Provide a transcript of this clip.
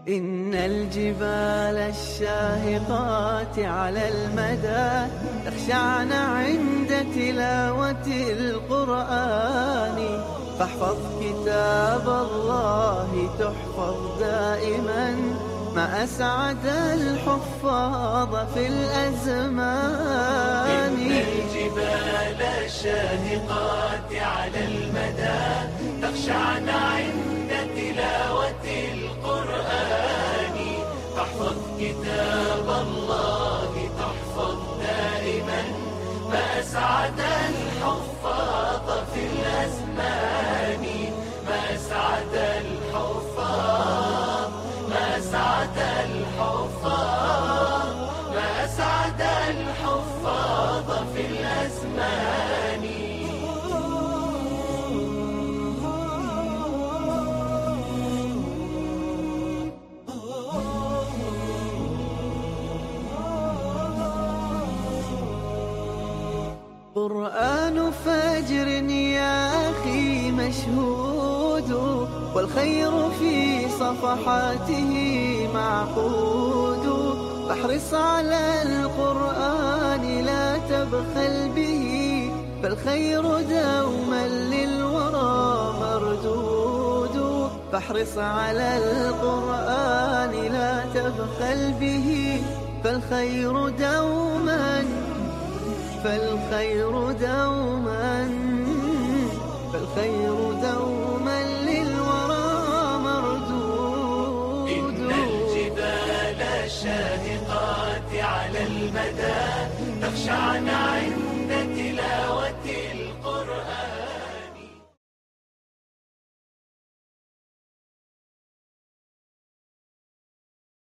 إن الجبال الشاهقات على المدى تخشعن عند تلاوة القرآن، فاحفظ كتاب الله تحفظ دائما، ما أسعد الحفاظ في الأزمان. إن الجبال الشاهقات على المدى تخشعن عند تلاوة القرآن، فاحفظ كتاب الله تحفظ دائما، ما أسعد الحفاظ في الأزمان. ما أسعد الحفاظ، ما أسعد الحفاظ، ما أسعد الحفاظ في الأزمان. قرآن فجر يا أخي مشهود، والخير في صفحاته معقود، فاحرص على القرآن لا تبخل به، فالخير دوما للورى مردود. فاحرص على القرآن لا تبخل به، فالخير دوما، فالخير دوما، فالخير دوما للورى مردود. إن الجبال الشاهقات على المدى تخشعن عند